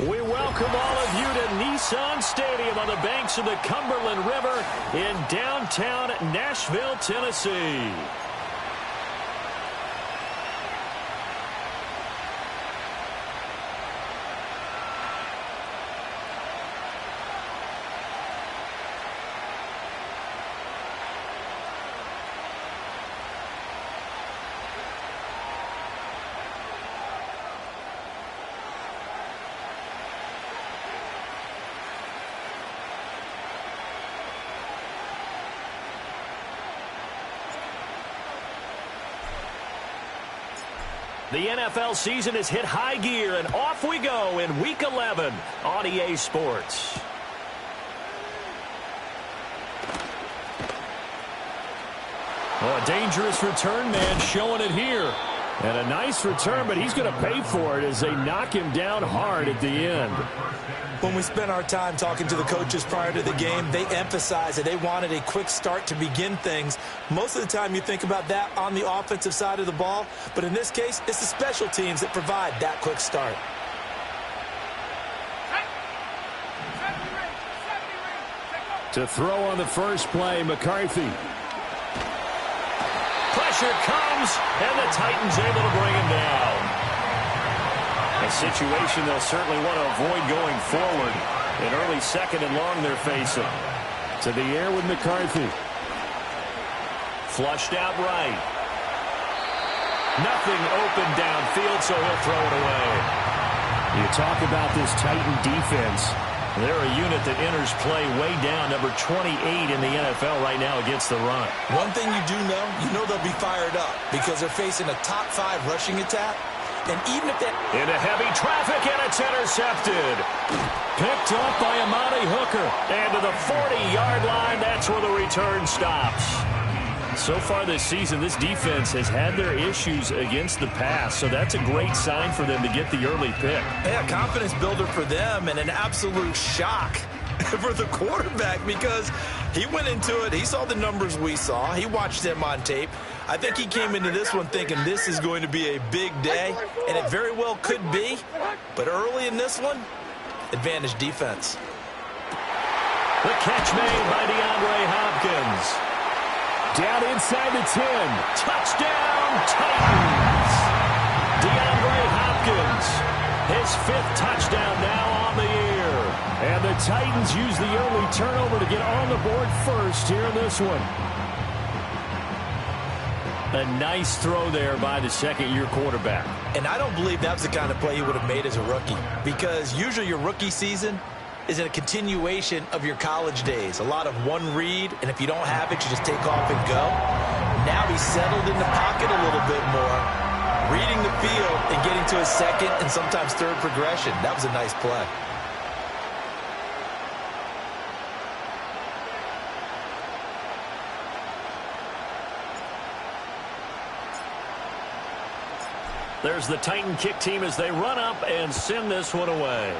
We welcome all of you to Nissan Stadium on the banks of the Cumberland River in downtown Nashville, Tennessee. The NFL season has hit high gear, and off we go in Week 11 on EA Sports. Oh, a dangerous return man showing it here. And a nice return, but he's going to pay for it as they knock him down hard at the end. When we spent our time talking to the coaches prior to the game, they emphasized that they wanted a quick start to begin things. Most of the time you think about that on the offensive side of the ball, but in this case, it's the special teams that provide that quick start. To throw on the first play, McCarthy. Pressure comes, and the Titans able to bring him down. A situation they'll certainly want to avoid going forward. An early second and long they're facing. To the air with McCarthy. Flushed out right. Nothing open downfield, so he'll throw it away. You talk about this Titan defense. They're a unit that enters play way down, number 28 in the NFL right now against the run. One thing you do know, they'll be fired up because they're facing a top 5 rushing attack. And even if they... Into heavy traffic, and it's intercepted. Picked up by Amani Hooker. And to the 40-yard line, that's where the return stops. So far this season, this defense has had their issues against the pass, so that's a great sign for them to get the early pick. Yeah, confidence builder for them and an absolute shock for the quarterback because he went into it. He saw the numbers we saw. He watched them on tape. I think he came into this one thinking this is going to be a big day, and it very well could be. But early in this one, advantage defense. The catch made by DeAndre Hopkins. Down inside the 10. Touchdown, Titans. DeAndre Hopkins. His 5th touchdown now on the year. And the Titans use the early turnover to get on the board first here in this one. A nice throw there by the second-year quarterback. And I don't believe that's the kind of play he would have made as a rookie. Because usually your rookie season is a continuation of your college days. A lot of one read, and if you don't have it, you just take off and go. Now he's settled in the pocket a little bit more, reading the field and getting to his second and sometimes third progression. That was a nice play. There's the Titan kick team as they run up and send this one away.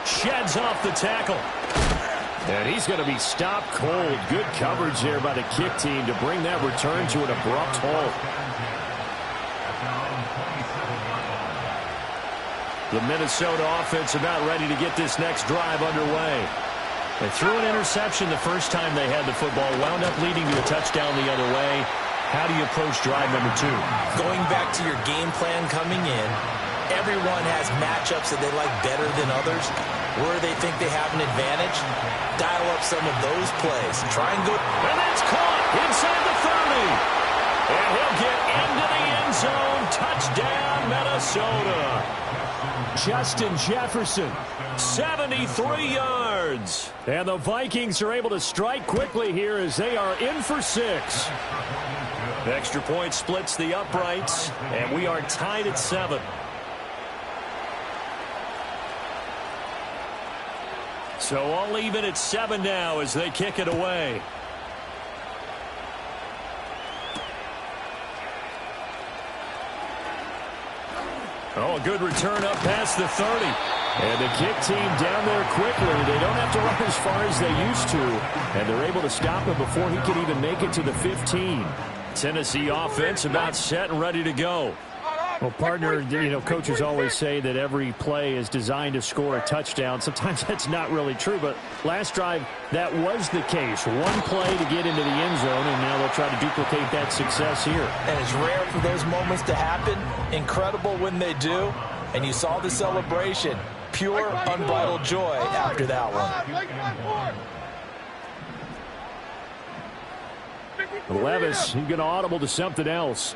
Sheds off the tackle. And he's going to be stopped cold. Good coverage there by the kick team to bring that return to an abrupt halt. The Minnesota offense about ready to get this next drive underway. They threw an interception the first time they had the football, wound up leading to a touchdown the other way. How do you approach drive number 2? Going back to your game plan coming in, everyone has matchups that they like better than others. Where they think they have an advantage, dial up some of those plays. Try and go. And that's caught inside the 30. And he'll get into the end zone. Touchdown, Minnesota. Justin Jefferson, 73 yards. And the Vikings are able to strike quickly here as they are in for 6. Extra point splits the uprights, and we are tied at 7. So all even at 7 now as they kick it away. Oh, a good return up past the 30. And the kick team down there quickly. They don't have to run as far as they used to. And they're able to stop him before he can even make it to the 15. Tennessee offense about set and ready to go. Well, partner, coaches always say that every play is designed to score a touchdown. Sometimes that's not really true, but last drive, that was the case. One play to get into the end zone, and now they'll try to duplicate that success here. And it's rare for those moments to happen. Incredible when they do. And you saw the celebration. Pure, unbridled joy after that one. Levis, he's going to audible to something else.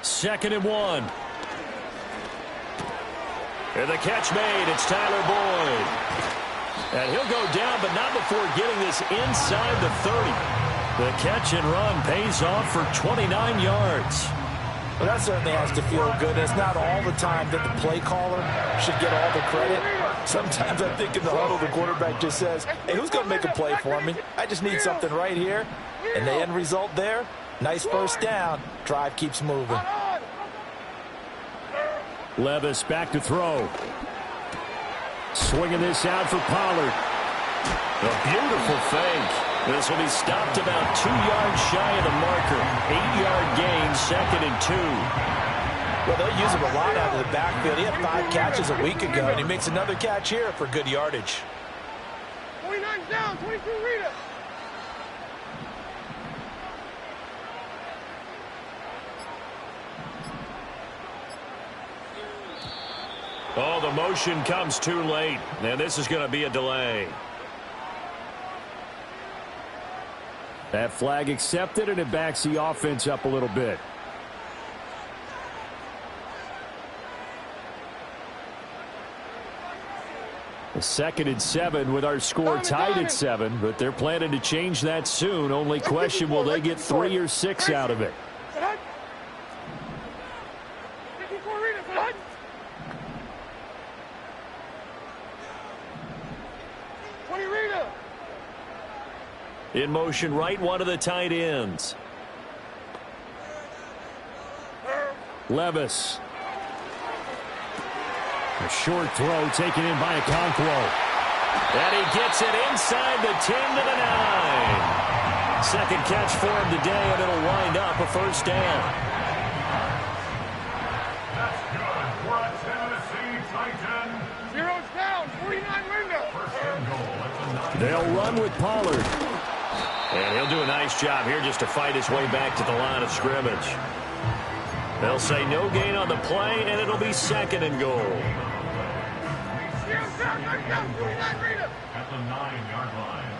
Second and 1. And the catch made. It's Tyler Boyd. And he'll go down, but not before getting this inside the 30. The catch and run pays off for 29 yards. Well, that certainly has to feel good. It's not all the time that the play caller should get all the credit. Sometimes I think in the huddle, the quarterback just says, hey, who's going to make a play for me? I just need something right here. And the end result there, nice first down. Drive keeps moving. Levis back to throw. Swinging this out for Pollard. A beautiful fake. This will be stopped about 2 yards shy of the marker. 8-yard gain, 2nd and 2. Well, they'll use him a lot out of the backfield. He had 5 catches a week ago, and he makes another catch here for good yardage. 29 down, 22 Rita. Oh, the motion comes too late. And this is going to be a delay. That flag accepted, and it backs the offense up a little bit. A 2nd and 7 with our score tied at 7, but they're planning to change that soon. Only question, will they get 3 or 6 out of it? In motion, right one of the tight ends. Levis. A short throw taken in by Okonkwo. And he gets it inside the 10 to the 9. Second catch for him today, and it'll wind up a first down. That's good for a Tennessee Titan. Zero's down, 49 window. First and goal. They'll run with Pollard. And he'll do a nice job here just to fight his way back to the line of scrimmage. They'll say no gain on the play, and it'll be 2nd and goal. At the 9-yard line.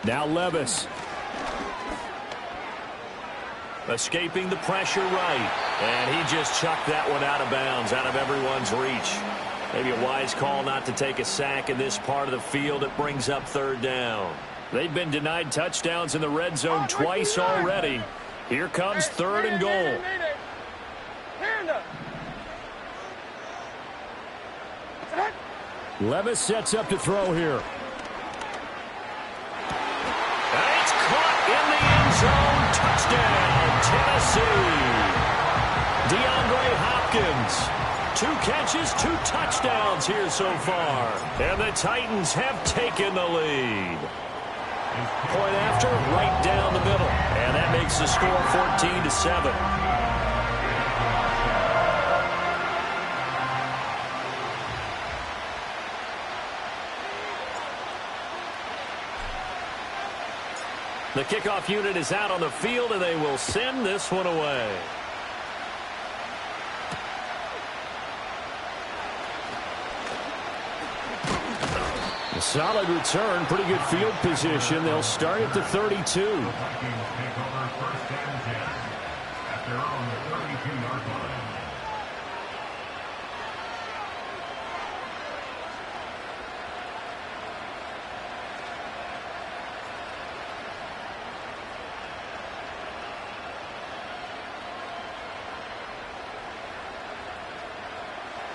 Now Levis. Escaping the pressure right. And he just chucked that one out of bounds, out of everyone's reach. Maybe a wise call not to take a sack in this part of the field. It brings up 3rd down. They've been denied touchdowns in the red zone twice already. Here comes 3rd and goal. Levis sets up to throw here. And it's caught in the end zone. Touchdown, Tennessee. DeAndre Hopkins. 2 catches, 2 touchdowns here so far. And the Titans have taken the lead. Point after, right down the middle. And that makes the score 14-7. The kickoff unit is out on the field, and they will send this one away. A solid return, pretty good field position. They'll start at the 32.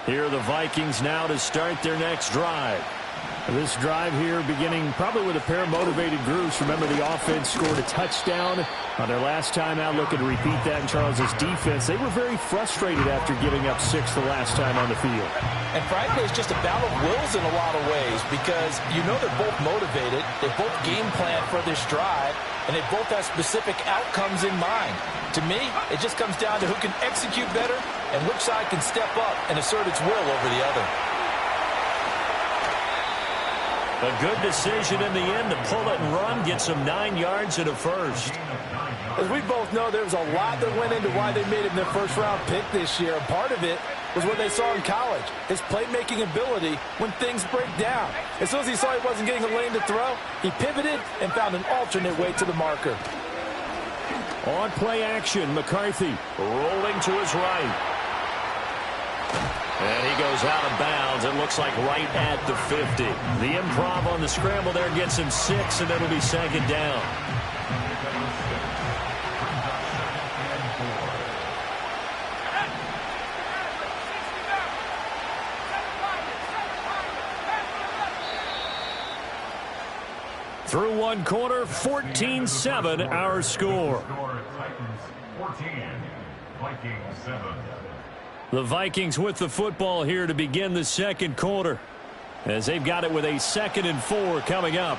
Here are the Vikings now to start their next drive. This drive here beginning probably with a pair of motivated groups. Remember, the offense scored a touchdown on their last time out. Looking to repeat that in Charles's defense. They were very frustrated after giving up 6 the last time on the field. And frankly, it's just a battle of wills in a lot of ways because you know they're both motivated. They both game plan for this drive, and they both have specific outcomes in mind. To me, it just comes down to who can execute better and which side can step up and assert its will over the other. A good decision in the end to pull it and run, get some 9 yards and a first. As we both know, there was a lot that went into why they made him their first-round pick this year. And part of it was what they saw in college, his playmaking ability when things break down. As soon as he saw he wasn't getting a lane to throw, he pivoted and found an alternate way to the marker. On play action, McCarthy rolling to his right. And he goes out of bounds. It looks like right at the 50. The improv on the scramble there gets him 6, and it'll be second down. Through one quarter, 14-7 our score. Titans 14, Vikings 7. The Vikings with the football here to begin the second quarter, as they've got it with a 2nd and 4 coming up.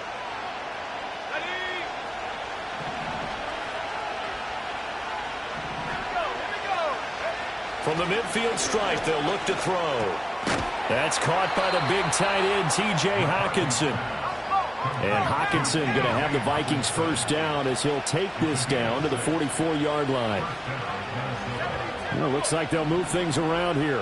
From the midfield stripe, they'll look to throw. That's caught by the big tight end, T.J. Hockenson. And Hockenson going to have the Vikings first down as he'll take this down to the 44-yard line. Well, looks like they'll move things around here.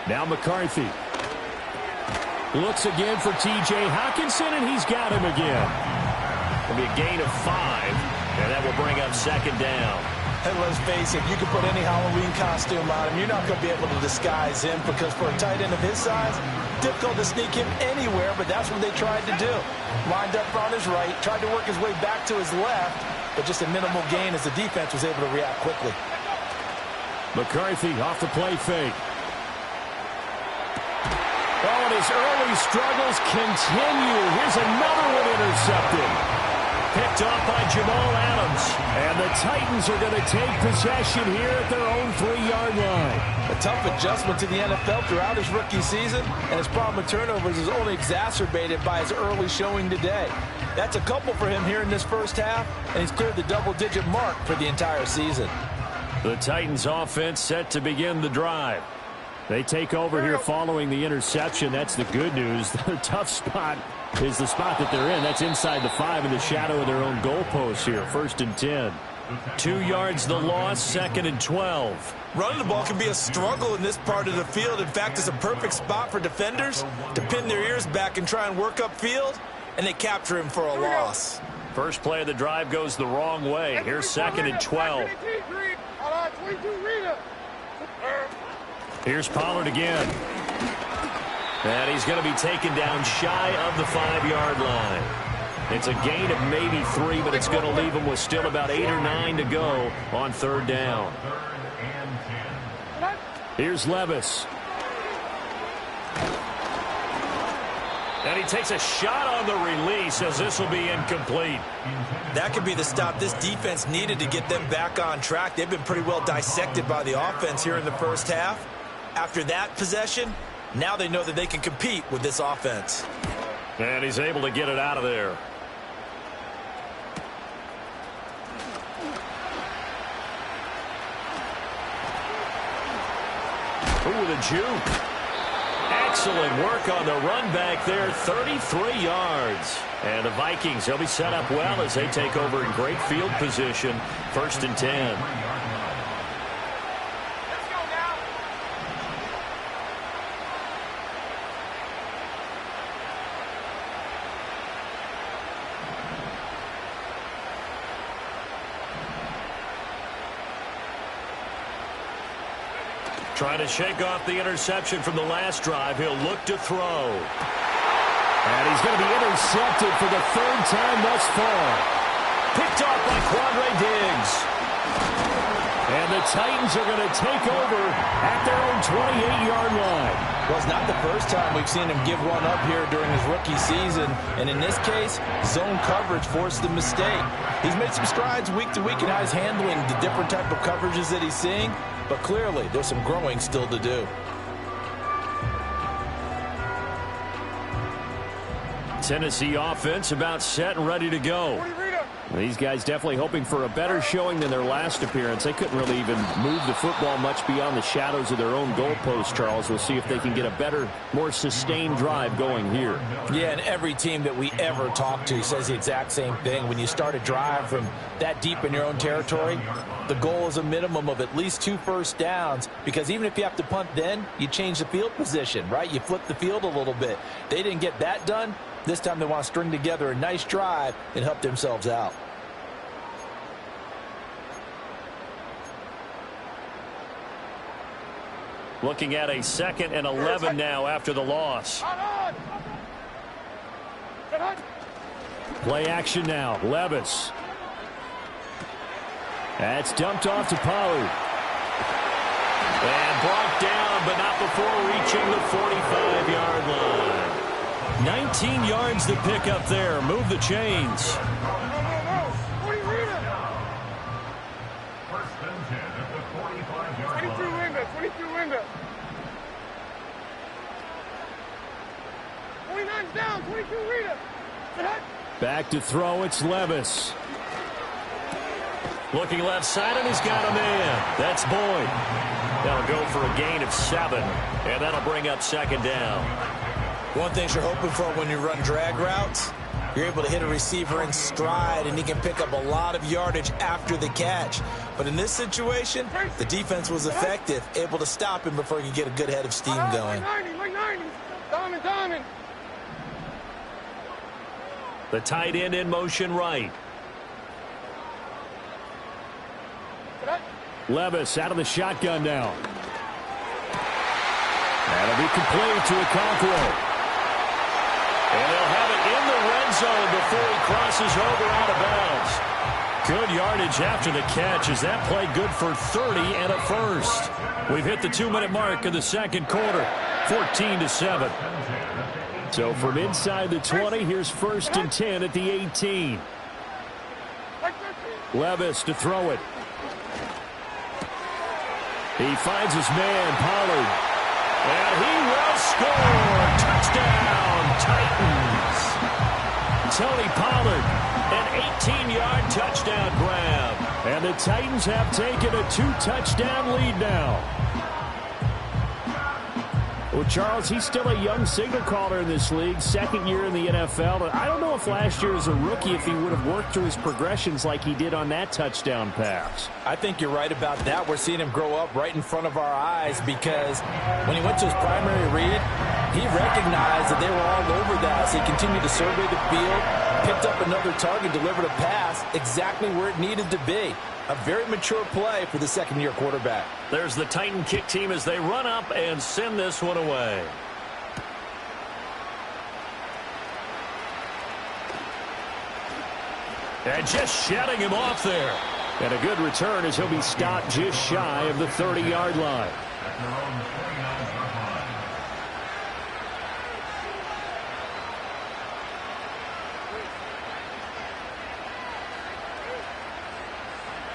Now McCarthy. Looks again for T.J. Hockenson, and he's got him again. It'll be a gain of 5, and that will bring up second down. And let's face it, you can put any Halloween costume on him. You're not going to be able to disguise him because for a tight end of his size, difficult to sneak him anywhere, but that's what they tried to do. Lined up on his right, tried to work his way back to his left, but just a minimal gain as the defense was able to react quickly. McCarthy off the play fake. Oh, and his early struggles continue. Here's another one intercepted. Picked off by Jamal Adams. And the Titans are going to take possession here at their own 3-yard line. A tough adjustment to the NFL throughout his rookie season, and his problem with turnovers is only exacerbated by his early showing today. That's a couple for him here in this first half, and he's cleared the double-digit mark for the entire season. The Titans offense set to begin the drive. They take over here following the interception. That's the good news. The tough spot is the spot that they're in. That's inside the 5 in the shadow of their own goalpost here. 1st and 10. 2 yards the loss, 2nd and 12. Running the ball can be a struggle in this part of the field. In fact, it's a perfect spot for defenders to pin their ears back and try and work upfield, and they capture him for a loss. First play of the drive goes the wrong way. Here's 2nd and 12. Here's Pollard again. And he's going to be taken down shy of the 5-yard line. It's a gain of maybe 3, but it's going to leave him with still about 8 or 9 to go on 3rd down. Here's Levis. And he takes a shot on the release as this will be incomplete. That could be the stop this defense needed to get them back on track. They've been pretty well dissected by the offense here in the first half. After that possession, now they know that they can compete with this offense. And he's able to get it out of there. Ooh, the juke. Excellent work on the run back there, 33 yards. And the Vikings, they'll be set up well as they take over in great field position, 1st and 10. Trying to shake off the interception from the last drive. He'll look to throw. And he's going to be intercepted for the 3rd time thus far. Picked off by Quandre Diggs. And the Titans are going to take over at their own 28-yard line. Well, it's not the first time we've seen him give one up here during his rookie season. And in this case, zone coverage forced the mistake. He's made some strides week to week in how he's handling the different type of coverages that he's seeing. But clearly, there's some growing still to do. Tennessee offense about set and ready to go. These guys definitely hoping for a better showing than their last appearance. They couldn't really even move the football much beyond the shadows of their own goalpost, Charles. We'll see if they can get a better, more sustained drive going here. Yeah, and every team that we ever talk to says the exact same thing. When you start a drive from that deep in your own territory, the goal is a minimum of at least 2 first downs, because even if you have to punt then, you change the field position, right? You flip the field a little bit. They didn't get that done. This time they want to string together a nice drive and help themselves out. Looking at a 2nd and 11 now after the loss. Play action now. Levis. That's dumped off to Pollard. And brought down, but not before reaching the 45-yard line. 19 yards to pick up there. Move the chains. Back to throw. It's Levis. Looking left side, and he's got a man. That's Boyd. That'll go for a gain of 7, and that'll bring up 2nd down. One thing you're hoping for when you run drag routes, you're able to hit a receiver in stride, and he can pick up a lot of yardage after the catch. But in this situation, the defense was effective, able to stop him before he could get a good head of steam going. The tight end in motion right. Levis out of the shotgun now. That'll be complete to Okonkwo. And they'll have it in the red zone before he crosses over out of bounds. Good yardage after the catch. Is that play good for 30 and a first? We've hit the 2-minute mark of the second quarter. 14-7. So from inside the 20, here's 1st and 10 at the 18. Levis to throw it. He finds his man, Pollard. And he will score. Touchdown, Titans. Tony Pollard, an 18-yard touchdown grab. And the Titans have taken a 2-touchdown lead now. Well, Charles, he's still a young signal caller in this league, 2nd year in the NFL. I don't know if last year as a rookie if he would have worked through his progressions like he did on that touchdown pass. I think you're right about that. We're seeing him grow up right in front of our eyes, because when he went to his primary read, he recognized that they were all over that. So he continued to survey the field, picked up another target, delivered a pass exactly where it needed to be. A very mature play for the 2nd-year quarterback. There's the Titan kick team as they run up and send this one away. And just shutting him off there. And a good return as he'll be stopped just shy of the 30-yard line.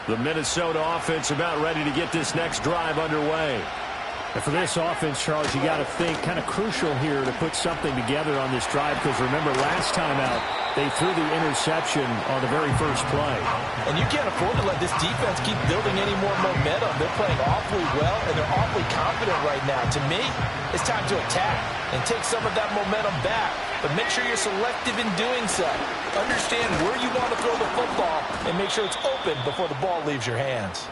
The Minnesota offense about ready to get this next drive underway. And for this offense, Charles, you got to think kind of crucial here to put something together on this drive, because remember last time out, they threw the interception on the very first play. And you can't afford to let this defense keep building any more momentum. They're playing awfully well, and they're awfully confident right now. To me, it's time to attack and take some of that momentum back. But make sure you're selective in doing so. Understand where you want to throw the football and make sure it's open before the ball leaves your hands.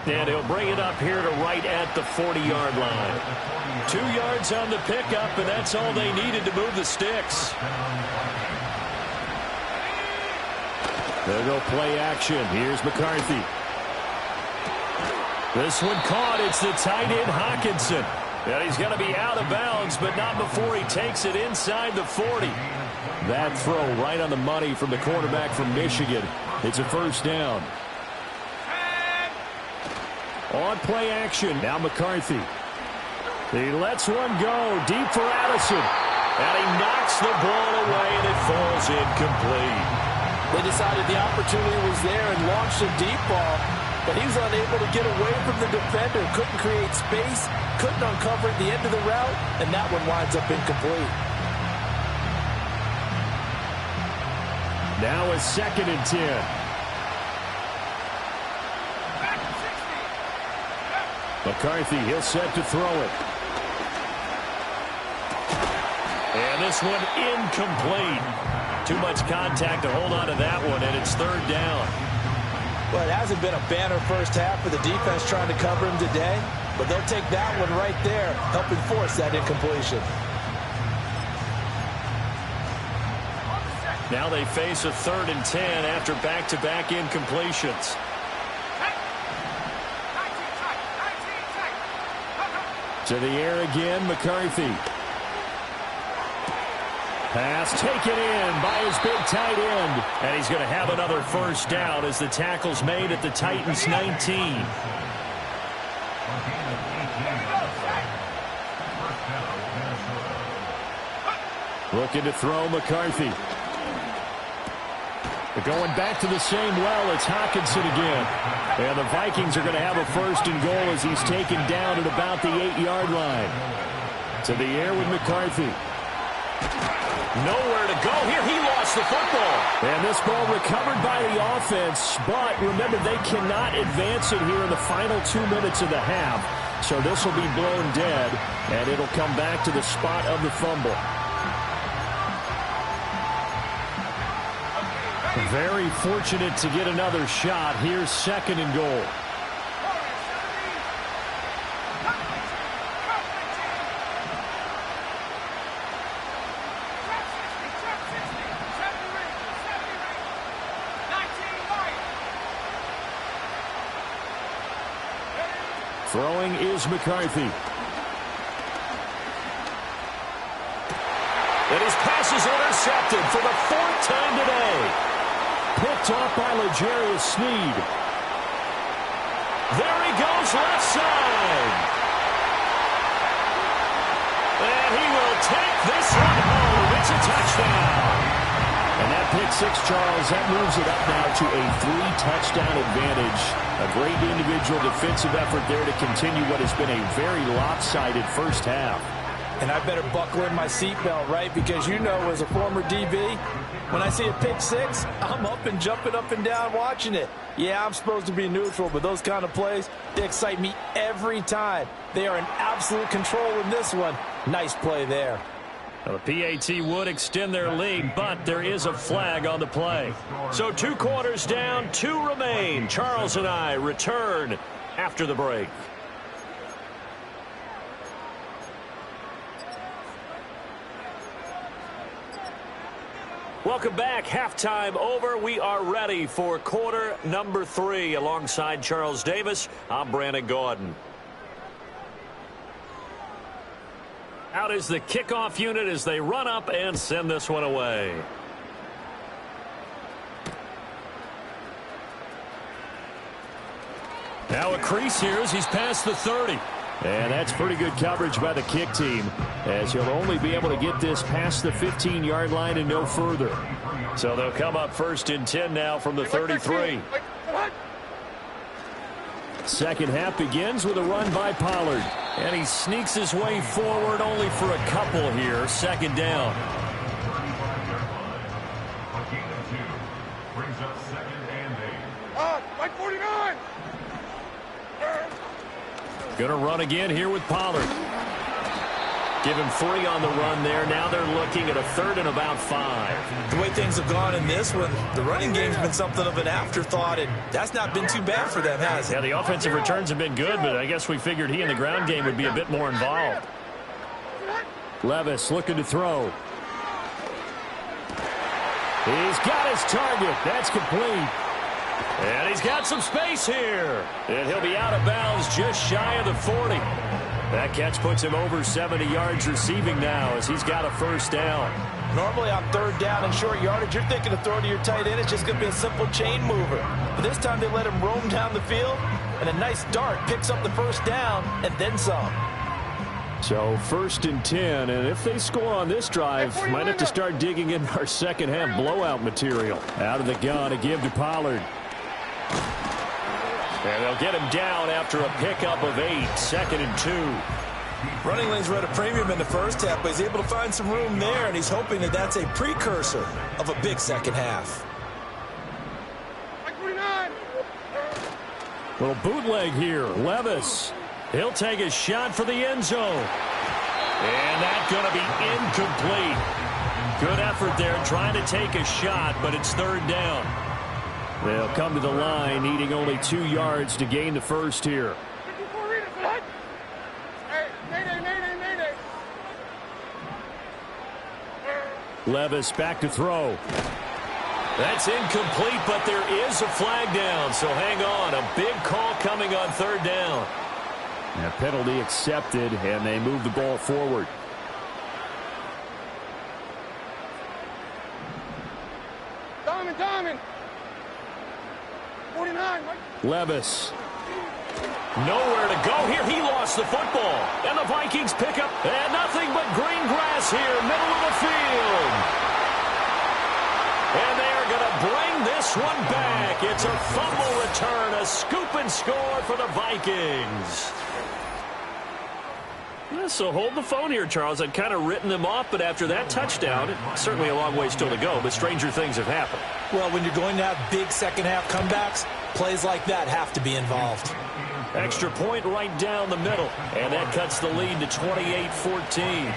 And he'll bring it up here to right at the 40-yard line. 2 yards on the pickup, and that's all they needed to move the sticks. They'll go play action. Here's McCarthy. This one caught. It's the tight end Hawkinson. And he's going to be out of bounds, but not before he takes it inside the 40. That throw right on the money from the quarterback from Michigan. It's a first down. On play action, now McCarthy. He lets one go deep for Addison. And he knocks the ball away, and it falls incomplete. They decided the opportunity was there and launched a deep ball, but he was unable to get away from the defender. Couldn't create space, couldn't uncover at the end of the route, and that one winds up incomplete. Now a 2nd and 10. McCarthy, he'll set to throw it. And this one incomplete. Too much contact to hold on to that one, and it's 3rd down. Well, it hasn't been a banner first half for the defense trying to cover him today, but they'll take that one right there, helping force that incompletion. Now they face a 3rd and 10 after back-to-back incompletions. To the air again, McCarthy. Pass taken in by his big tight end. And he's going to have another first down as the tackle's made at the Titans' 19. Looking to throw McCarthy. But going back to the same well, it's Hockenson again. And the Vikings are going to have a 1st and goal as he's taken down at about the 8-yard line. To the air with McCarthy. Nowhere to go here. He lost the football. And this ball recovered by the offense. But remember, they cannot advance it here in the final 2 minutes of the half. So this will be blown dead, and it'll come back to the spot of the fumble. Very fortunate to get another shot. Here's 2nd and goal. Throwing is McCarthy. And his pass is intercepted for the 4th time today. Picked off by L'Jarius Sneed. There he goes, left side. And he will take this one home. It's a touchdown. And that pick 6, Charles, that moves it up now to a 3-touchdown advantage. A great individual defensive effort there to continue what has been a very lopsided first half. And I better buckle in my seatbelt, right? Because you know, as a former DB, when I see a pick 6, I'm up and jumping up and down watching it. Yeah, I'm supposed to be neutral, but those kind of plays, they excite me every time. They are in absolute control in this one. Nice play there. Well, the PAT would extend their lead, but there is a flag on the play. So 2 quarters down, 2 remain. Charles and I return after the break. Welcome back. Halftime over. We are ready for quarter number 3. Alongside Charles Davis, I'm Brandon Gaudin. Out is the kickoff unit as they run up and send this one away. Now a crease here as he's past the 30. And that's pretty good coverage by the kick team, as he'll only be able to get this past the 15-yard line and no further. So they'll come up 1st and 10 now from the 33. Second half begins with a run by Pollard. And he sneaks his way forward only for a couple here. 2nd down. Brings up 2nd and 8. Mike 49! Gonna run again here with Pollard. Give him 3 on the run there. Now they're looking at a 3rd and about 5. The way things have gone in this one, the running game's been something of an afterthought, and that's not been too bad for them, has it? Yeah, the offensive returns have been good, but I guess we figured he in the ground game would be a bit more involved. Levis looking to throw. He's got his target. That's complete. And he's got some space here. And he'll be out of bounds just shy of the 40. That catch puts him over 70 yards receiving now as he's got a 1st down. Normally on 3rd down and short yardage, you're thinking to throw to your tight end. It's just going to be a simple chain mover. But this time they let him roam down the field, And a nice dart picks up the first down and then some. So 1st and 10, and if they score on this drive, might have to start digging in our second half blowout material. Out of the gun, a give to Pollard. And they'll get him down after a pickup of 8, 2nd and 2. Running lanes were at a premium in the first half, but he's able to find some room there, and he's hoping that that's a precursor of a big second half. Little bootleg here. Levis. He'll take a shot for the end zone. And that's going to be incomplete. Good effort there trying to take a shot, but it's 3rd down. They'll come to the line, needing only 2 yards to gain the first here. Levis back to throw. That's incomplete, but there is a flag down, so hang on. A big call coming on 3rd down. A penalty accepted, and they move the ball forward. Diamond. 49. Levis. Nowhere to go here. He lost the football. And the Vikings pick up. And nothing but green grass here, middle of the field. And they are going to bring this one back. It's a fumble return, a scoop and score for the Vikings. So hold the phone here, Charles. I'd kind of written them off, but after that touchdown, certainly a long way still to go, but stranger things have happened. Well, when you're going to have big second-half comebacks, plays like that have to be involved. Extra point right down the middle, and that cuts the lead to 28-14.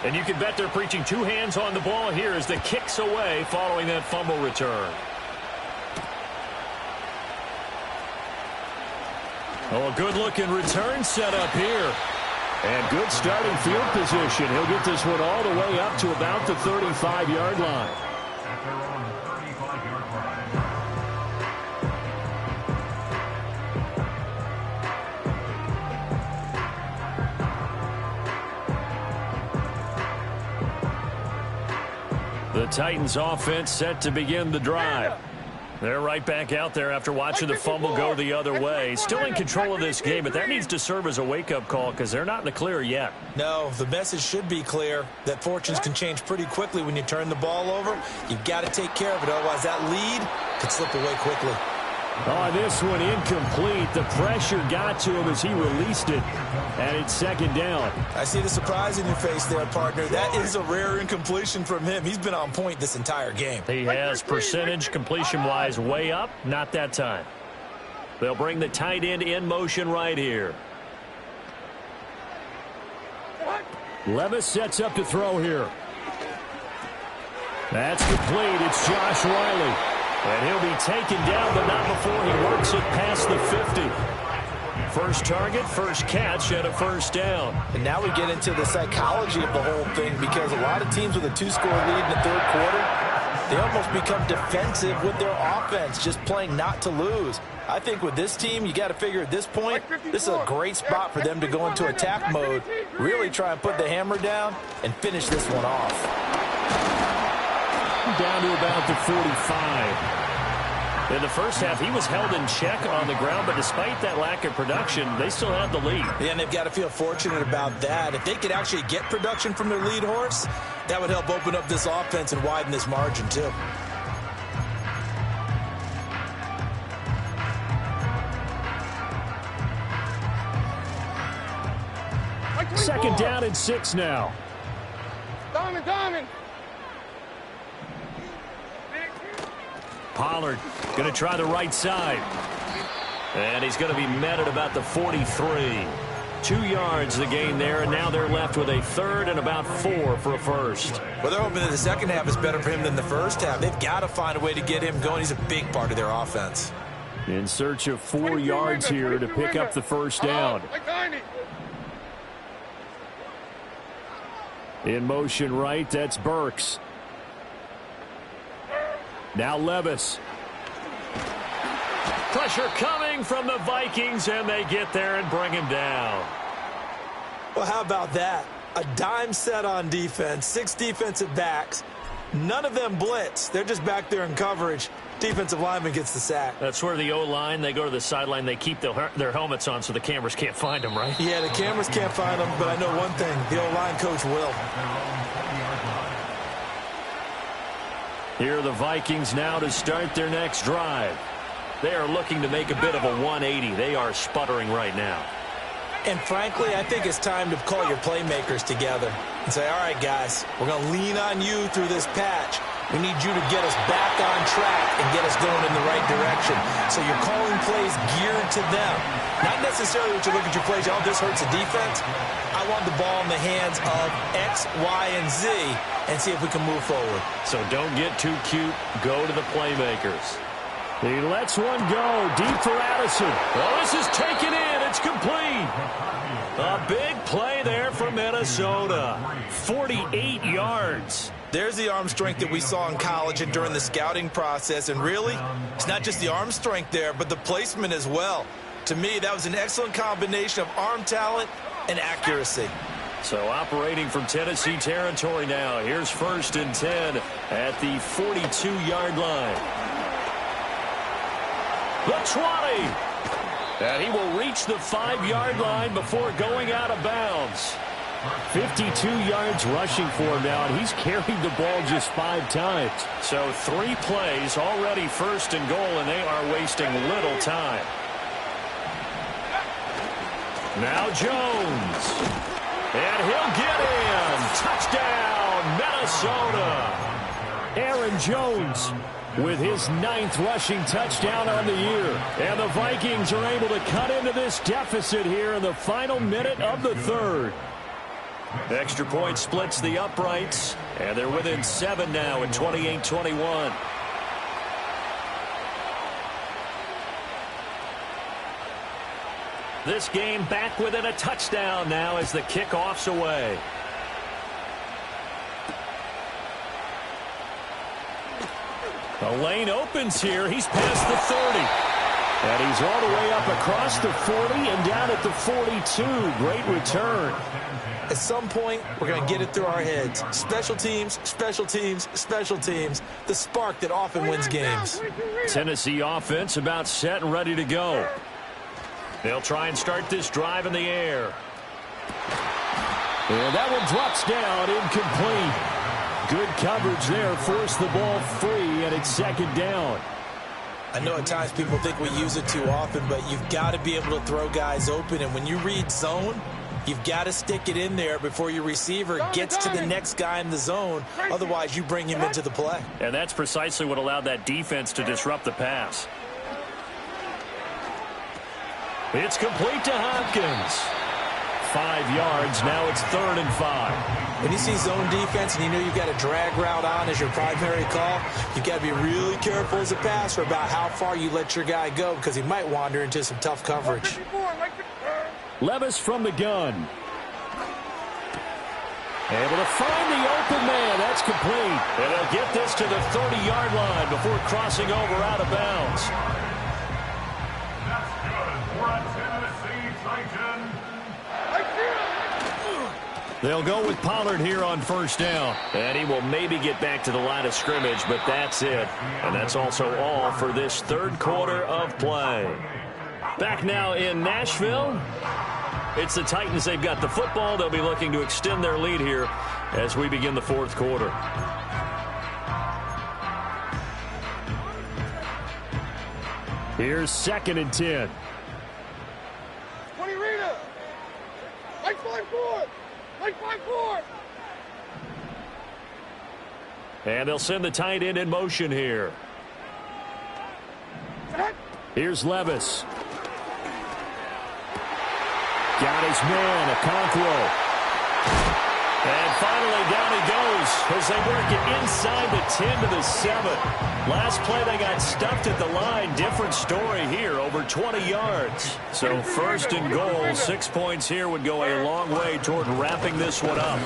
And you can bet they're preaching 2 hands on the ball here as the kick's away following that fumble return. Oh, a good-looking return set up here. And good starting field position. He'll get this one all the way up to about the 35-yard line. The Titans offense set to begin the drive. They're right back out there after watching the fumble go the other way. Still in control of this game, but that needs to serve as a wake-up call because they're not in the clear yet. No, the message should be clear that fortunes can change pretty quickly when you turn the ball over. You've got to take care of it, otherwise that lead could slip away quickly. Oh, this one incomplete. The pressure got to him as he released it, and it's 2nd down. I see the surprise in your face there, partner. That is a rare incompletion from him. He's been on point this entire game. He has percentage completion-wise way up. Not that time. They'll bring the tight end in motion right here. Levis sets up to throw here. That's complete. It's Josh Riley. And he'll be taken down, but not before he works it past the 50. First target, first catch, and a 1st down. And now we get into the psychology of the whole thing, because a lot of teams with a 2-score lead in the 3rd quarter, they almost become defensive with their offense, just playing not to lose. I think with this team, you got to figure at this point, this is a great spot for them to go into attack mode, really try and put the hammer down and finish this one off. Down to about the 45. In the first half, he was held in check on the ground, but despite that lack of production, they still had the lead. Yeah, and they've got to feel fortunate about that. If they could actually get production from their lead horse, that would help open up this offense and widen this margin, too. Second down and 6 now. Diamond. Pollard going to try the right side. And he's going to be met at about the 43. 2 yards the gain there, and now they're left with a 3rd and about 4 for a first. Well, they're hoping that the second half is better for him than the first half. They've got to find a way to get him going. He's a big part of their offense. In search of 4 yards here to pick up the 1st down. In motion right, that's Burks. Now Levis. Pressure coming from the Vikings, and they get there and bring him down. Well, how about that? A dime set on defense, 6 defensive backs. None of them blitz. They're just back there in coverage. Defensive lineman gets the sack. That's where the O-line, they go to the sideline, they keep their helmets on so the cameras can't find them, right? Yeah, the cameras can't find them, but I know one thing. The O-line coach will. Here are the Vikings now to start their next drive. They are looking to make a bit of a 180. They are sputtering right now. And frankly, I think it's time to call your playmakers together and say, all right, guys, we're going to lean on you through this patch. We need you to get us back on track and get us going in the right direction. So you're calling plays geared to them. Not necessarily what you look at your plays, oh, this hurts the defense. I want the ball in the hands of X, Y, and Z and see if we can move forward. So don't get too cute. Go to the playmakers. He lets one go deep for Addison. Oh, this is taken in. It's complete. A big play there for Minnesota. 48 yards. There's the arm strength that we saw in college and during the scouting process. And really, it's not just the arm strength there, but the placement as well. To me, that was an excellent combination of arm talent and accuracy. So operating from Tennessee territory now. Here's 1st and 10 at the 42-yard line. The 20. And he will reach the 5-yard line before going out of bounds. 52 yards rushing for him now, and he's carried the ball just 5 times. So 3 plays, already 1st and goal, and they are wasting little time. Now Jones. And he'll get in. Touchdown, Minnesota. Aaron Jones with his 9th rushing touchdown on the year. And the Vikings are able to cut into this deficit here in the final minute of the 3rd. Extra point splits the uprights, and they're within 7 now at 28-21. This game back within a touchdown now as the kickoff's away. The lane opens here. He's past the 30. And he's all the way up across the 40 and down at the 42. Great return. At some point, we're going to get it through our heads. Special teams, special teams, special teams. The spark that often wins games. Tennessee offense about set and ready to go. They'll try and start this drive in the air. And that one drops down, incomplete. Good coverage there, forced the ball free, and it's 2nd down. I know at times people think we use it too often, but you've got to be able to throw guys open. And when you read zone, you've got to stick it in there before your receiver gets to the next guy in the zone. Otherwise, you bring him into the play. And that's precisely what allowed that defense to disrupt the pass. It's complete to Hopkins. 5 yards. Now it's 3rd and 5. When you see zone defense and you know you've got a drag route on as your primary call, you've got to be really careful as a passer about how far you let your guy go because he might wander into some tough coverage. Levis from the gun. Able to find the open man. That's complete. And they'll get this to the 30-yard line before crossing over out of bounds. That's good for a Tennessee Titan. They'll go with Pollard here on 1st down. And he will maybe get back to the line of scrimmage, but that's it. And that's also all for this 3rd quarter of play. Back now in Nashville. It's the Titans. They've got the football. They'll be looking to extend their lead here as we begin the 4th quarter. Here's 2nd and 10. 20 Rita. Like 5-4. Like 5-4. And they'll send the tight end in motion here. Here's Levis. Got his man, Okonkwo. And finally down he goes as they work it inside the 10 to the 7. Last play they got stuffed at the line. Different story here, over 20 yards. So 1st and goal, 6 points here would go a long way toward wrapping this one up.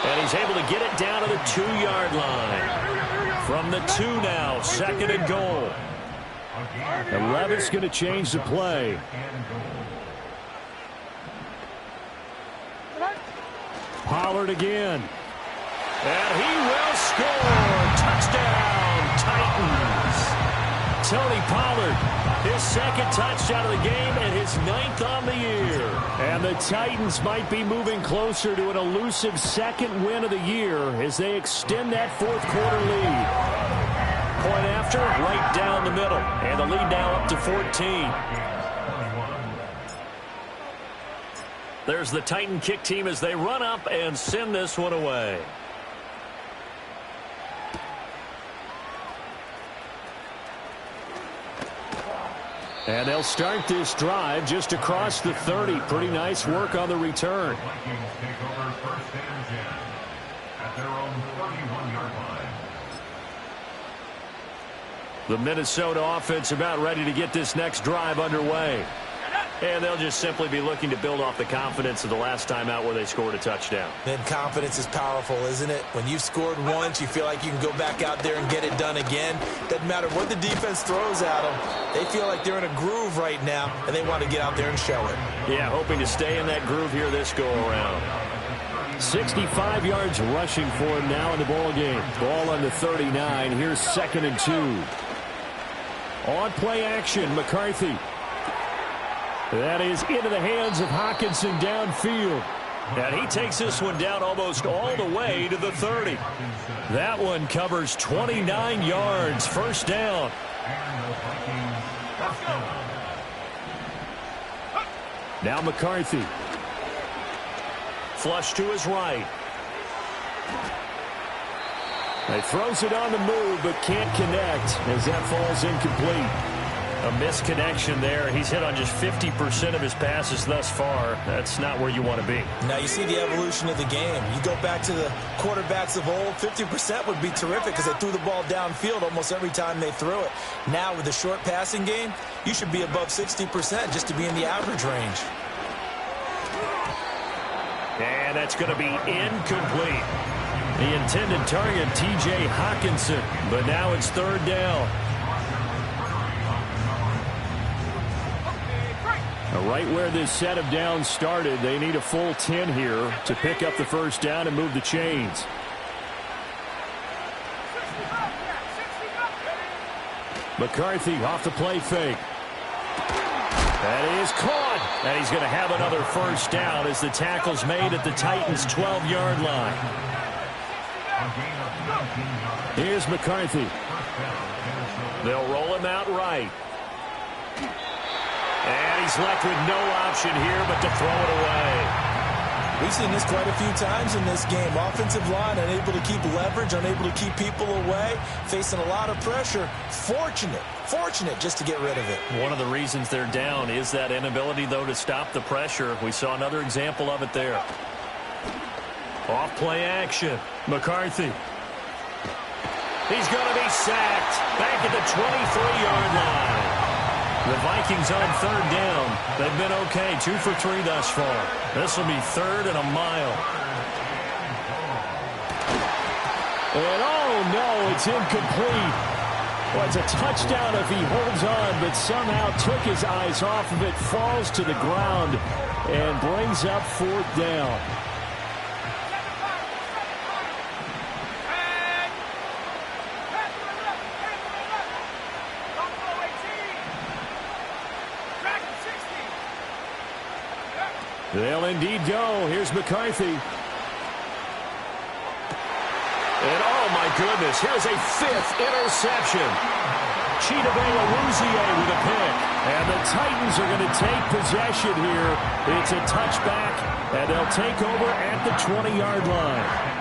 And he's able to get it down to the 2-yard line. From the 2 now, 2nd and goal. And Levis going to change the play. Pollard again. And he will score. Touchdown, Titans. Tony Pollard, his second touchdown of the game and his 9th on the year. And the Titans might be moving closer to an elusive second win of the year as they extend that fourth quarter lead. Point after, right down the middle. And the lead now up to 14. There's the Titan kick team as they run up and send this one away. And they'll start this drive just across the 30. Pretty nice work on the return. Vikings take over first and 10 at their own 31-yard line. The Minnesota offense about ready to get this next drive underway. And they'll just simply be looking to build off the confidence of the last time out where they scored a touchdown. Then confidence is powerful, isn't it? When you've scored once, you feel like you can go back out there and get it done again. Doesn't matter what the defense throws at them. They feel like they're in a groove right now, and they want to get out there and show it. Yeah, hoping to stay in that groove here this go-around. 65 yards rushing for him now in the ball game. Ball on the 39. Here's 2nd and 2. On play action, McCarthy. That is into the hands of Hockenson downfield. And he takes this one down almost all the way to the 30. That one covers 29 yards. First down. Now McCarthy. Flush to his right. He throws it on the move but can't connect as that falls incomplete. A misconnection there. He's hit on just 50% of his passes thus far. That's not where you want to be. Now you see the evolution of the game. You go back to the quarterbacks of old, 50% would be terrific because they threw the ball downfield almost every time they threw it. Now with the short passing game, you should be above 60% just to be in the average range. And that's going to be incomplete. The intended target, T.J. Hockenson. But now it's 3rd down. Right where this set of downs started, they need a full 10 here to pick up the first down and move the chains. McCarthy off the play fake. That is caught. And he's going to have another first down as the tackle's made at the Titans' 12-yard line. Here's McCarthy. They'll roll him out right. And he's left with no option here but to throw it away. We've seen this quite a few times in this game. Offensive line unable to keep leverage, unable to keep people away, facing a lot of pressure. Fortunate just to get rid of it. One of the reasons they're down is that inability, though, to stop the pressure. We saw another example of it there. Off play action. McCarthy. He's going to be sacked back at the 23-yard line. The Vikings on 3rd down. They've been okay, 2 for 3 thus far. This will be 3rd and a mile. And oh no, it's incomplete. Well, it's a touchdown if he holds on, but somehow took his eyes off of it, falls to the ground, and brings up 4th down. They'll indeed go. Here's McCarthy. And oh my goodness, here's a 5th interception. Chidobe with a pick. And the Titans are going to take possession here. It's a touchback, and they'll take over at the 20-yard line.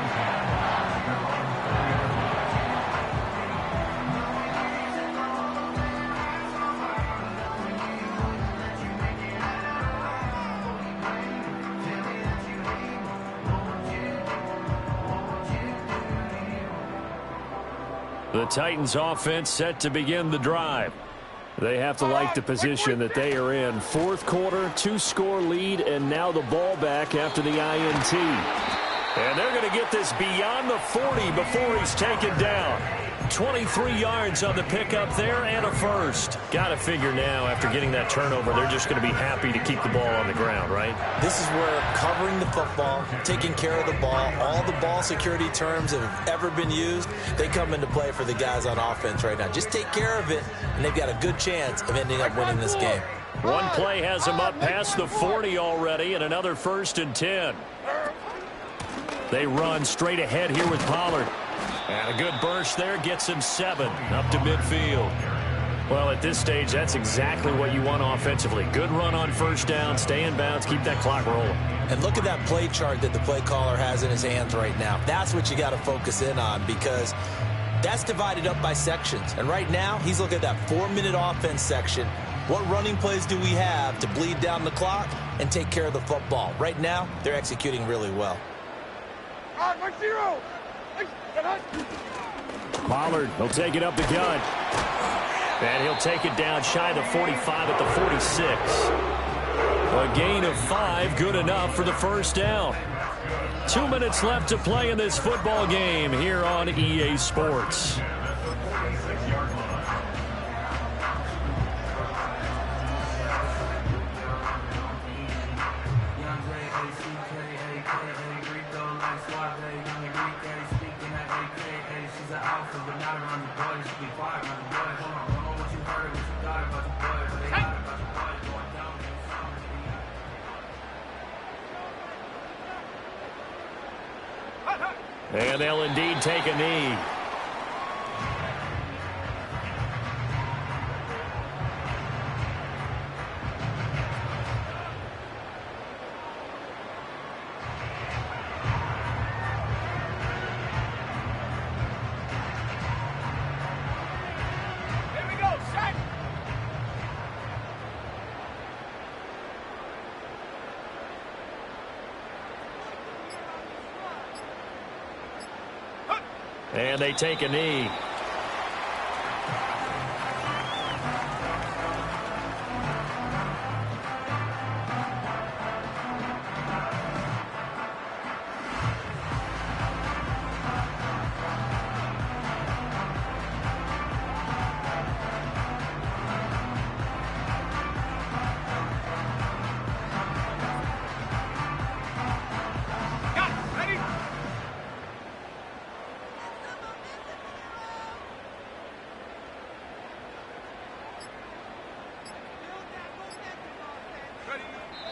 The Titans offense set to begin the drive. They have to like the position that they are in. 4th quarter, 2-score lead, and now the ball back after the INT. And they're going to get this beyond the 40 before he's taken down. 23 yards on the pickup there and a first. Got to figure now after getting that turnover, they're just going to be happy to keep the ball on the ground, right? This is where covering the football, taking care of the ball, all the ball security terms that have ever been used, they come into play for the guys on offense right now. Just take care of it, and they've got a good chance of ending up winning this game. One play has him up past the 40 already, and another 1st and 10. They run straight ahead here with Pollard. And a good burst there gets him 7 up to midfield. Well, at this stage, that's exactly what you want offensively. Good run on 1st down, stay in bounds, keep that clock rolling. And look at that play chart that the play caller has in his hands right now. That's what you got to focus in on because that's divided up by sections. And right now, he's looking at that 4-minute offense section. What running plays do we have to bleed down the clock and take care of the football? Right now, they're executing really well. Pollard, he'll take it up the gut. And he'll take it down shy of the 45 at the 46. A gain of 5, good enough for the 1st down. 2 minutes left to play in this football game here on EA Sports. And they'll indeed take a knee. And they take a knee.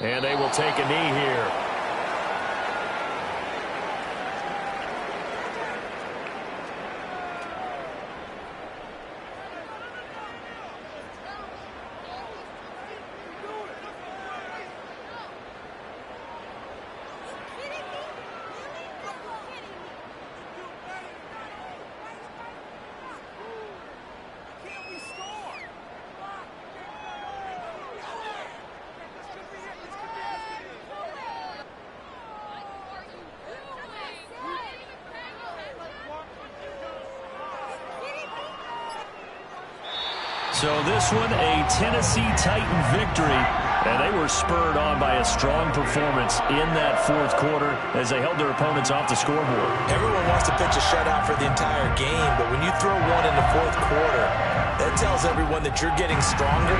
And they will take a knee here. So this one, a Tennessee Titan victory. And they were spurred on by a strong performance in that 4th quarter as they held their opponents off the scoreboard. Everyone wants to pitch a shutout for the entire game, but when you throw one in the 4th quarter, that tells everyone that you're getting stronger.